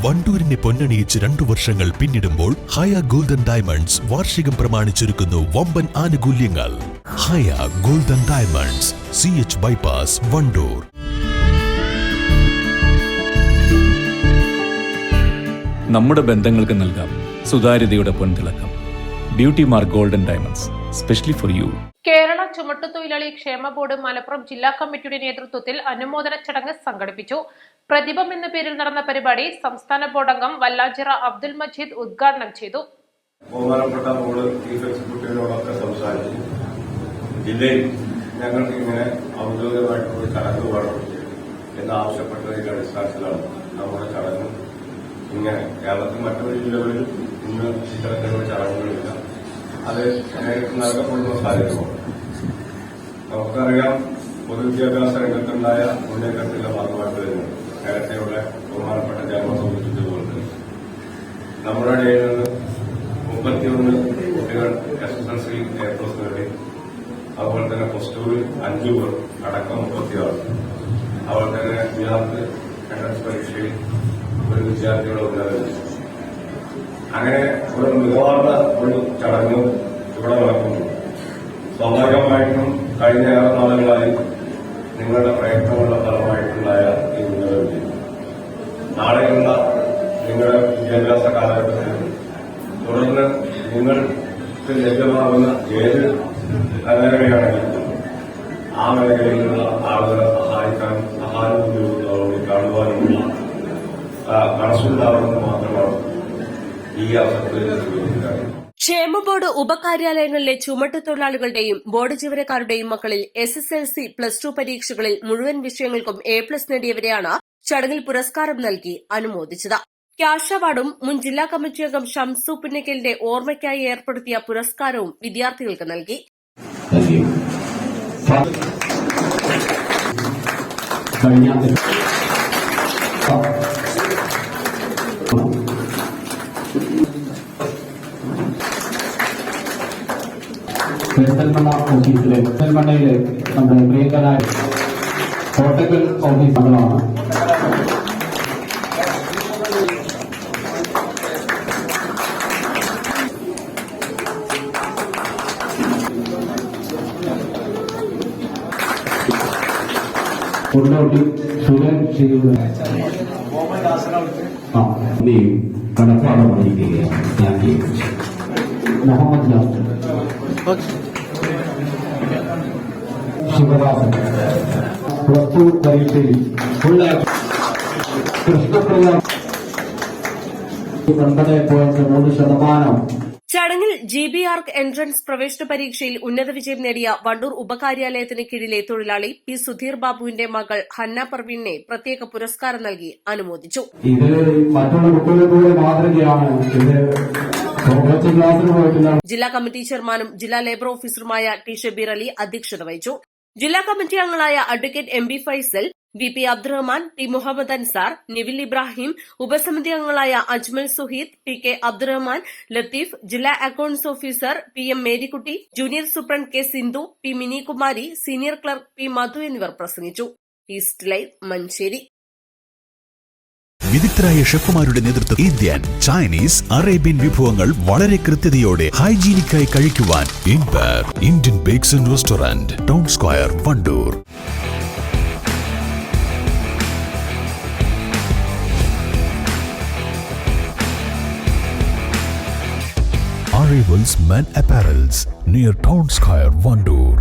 വണ്ടൂരിനെ പൊന്നണിയിച്ച് 2 വർഷങ്ങൾ പിന്നിടുമ്പോൾ ഹയ golden diamonds വാർഷികം പ്രമാണിച്ചൊരുക്കുന്നു വമ്പൻ ആനുകൂല്യങ്ങൾ. Haya golden diamonds, CH bypass, Wandoor. നമ്മുടെ ബന്ധങ്ങൾക്ക് നൽകാം സുതാര്യതയുടെ പൊൻതിളക്കം. Beauty mark golden diamonds, specially for you. Kerala ചുമട്ടുതൊഴിലാളി ക്ഷേമ ബോർഡ് മലപ്പുറം ജില്ലാ കമ്മിറ്റിയുടെ നേതൃത്വത്തിൽ അനുമോദന ചടങ്ങ് സംഘടിപ്പിച്ചു. പ്രതിഭം എന്ന പേരിൽ നടന്ന പരിപാടി സംസ്ഥാന ബോർഡ് അംഗം വല്ലാഞ്ചിറ അബ്ദുൽ മജീദ് ഉദ്ഘാടനം ചെയ്തു. ബഹുമാനപ്പെട്ട ബോർഡ് ചീഫ് എക്സിക്യൂട്ടീവിനോടൊക്കെ സംസാരിച്ചു. ജില്ലയിൽ ഞങ്ങൾക്ക് ഇങ്ങനെ ഔദ്യോഗികമായിട്ടുള്ള ചടങ്ങ് വേണം എന്നാവശ്യപ്പെട്ടതിന്റെ അടിസ്ഥാനത്തിലാണ് നമ്മുടെ ചടങ്ങ് ഇങ്ങനെ. കേരളത്തിൽ മറ്റൊരു ജില്ലകളിൽ ഇന്ന് ഇത്തരത്തിലുള്ള ചടങ്ങുകളില്ല. അത് നൽകപ്പെടുന്ന സാഹചര്യമാണ്. നമുക്കറിയാം, പൊതുവിദ്യാഭ്യാസ രംഗത്തുണ്ടായ മുന്നേറ്റത്തിന്റെ ഭാഗമായിട്ട് വരുന്നത് നേരത്തെയുള്ള ബഹുമാനപ്പെട്ട ജനറൽ സൂചിപ്പിച്ചതുകൊണ്ട് നമ്മുടെ ഇടയിൽ നിന്ന് 31 കുട്ടികൾ SSLC A+ നേടി. അതുപോലെ തന്നെ +2 5 പേർ അടക്കം 36. അതുപോലെ തന്നെ വിദ്യാർത്ഥി എൻട്രൻസ് പരീക്ഷയിൽ ഒരു വിദ്യാർത്ഥിയുടെ ഉന്നതം. അങ്ങനെ ഒരു മികവാർന്ന ഒരു ചടങ്ങ് ഇവിടെ നടക്കുന്നു. സ്വാഭാവികമായിട്ടും കഴിഞ്ഞ ഏറെ നാളുകളായി നിങ്ങളുടെ പ്രയത്നങ്ങളുടെ ഫലമായിട്ടുണ്ടായ ഈ ഉന്നതത്തിൽ നാളെയുള്ള നിങ്ങളുടെ വിദ്യാഭ്യാസ കാലഘട്ടത്തിൽ തുടർന്ന് നിങ്ങൾക്ക് ലഭ്യമാകുന്ന ഏത് മേഖലയാണെങ്കിലും ആ മേഖലയിലുള്ള ആളുകളെ സഹായിക്കാനും സഹാനുഭൂതി കാണുവാനുമുള്ള മനസ്സുണ്ടാവുന്നത് മാത്രമാണ് ഈ അവസരത്തിൽ ചോദിക്കുന്നത്. ക്ഷേമ ബോർഡ് ഉപകാര്യാലയങ്ങളിലെ ചുമട്ടുതൊഴിലാളികളുടെയും ബോർഡ് ജീവനക്കാരുടെയും മക്കളിൽ SSLC +2 പരീക്ഷകളിൽ മുഴുവൻ വിഷയങ്ങൾക്കും A+ നേടിയവരെയാണ് ചടങ്ങിൽ പുരസ്കാരം നൽകി അനുമോദിച്ചത്. ക്യാഷ് അവാർഡും മുൻ ജില്ലാ കമ്മിറ്റി അംഗം ഷംസു പുന്നക്കലിന്റെ ഓർമ്മയ്ക്കായി ഏർപ്പെടുത്തിയ പുരസ്കാരവും വിദ്യാർത്ഥികൾക്ക് നൽകി. പെരിന്തൽമണ്ണ ഓഫീസിലെ പെരിന്തൽമണ്ണയിലെ നമ്മുടെ പ്രിയങ്കരായ കോട്ടക്കൽ ഓഫീസ് അംഗമാണ്. കൊണ്ടോട്ടി സുരൻ ചെയ്തു കടപ്പാട് വഹിക്കുകയാണ്. മുഹമ്മദ് ജാസ്, ശിവദാസൻ +2 പരീക്ഷയിൽ കൃഷ്ണപ്രിയ 9.3%. ചടങ്ങിൽ GB ആർക്ക് എൻട്രൻസ് പ്രവേശന പരീക്ഷയിൽ ഉന്നത വിജയം നേടിയ വണ്ടൂർ ഉപകാര്യാലയത്തിന് കീഴിലെ തൊഴിലാളി P. സുധീർ ബാബുവിന്റെ മകൾ ഹന്ന പർവീണിനെ പ്രത്യേക പുരസ്കാരം നൽകി അനുമോദിച്ചു. ഇത് മറ്റുള്ള കുട്ടികൾക്കുള്ള മാതൃകയാണ്. ജില്ലാ കമ്മിറ്റി ചെയർമാനും ജില്ലാ ലേബർ ഓഫീസറുമായ T. ഷബീർ അലി അധ്യക്ഷത വഹിച്ചു. ജില്ലാ കമ്മിറ്റി അംഗങ്ങളായ advocate MB Faisal, VP Abdurahman, T. Muhammad Ansar, Nivil Ibrahim, ഉപസമിതി അംഗങ്ങളായ അജ്മൽ സുഹീദ്, PK അബ്ദുറഹ്മാൻ, ലത്തീഫ്, ജില്ലാ accounts officer PM Marykutty, junior superintendent K. Sindhu, P. Minikumari, senior clerk P. Madhu എന്നിവർ പ്രസംഗിച്ചു. East live, Manjeri. വിദഗ്ധരായ ഷെഫുമാരുടെ നേതൃത്വം ഇന്ത്യൻ, ചൈനീസ്, അറേബ്യൻ വിഭവങ്ങൾ വളരെ കൃത്യതയോടെ ഹൈജീനിക്കായി കഴിക്കുവാൻ Indian bakes and restaurant, town square, Wandoor. Arrivals Men Apparels near Town Square, Vandoor.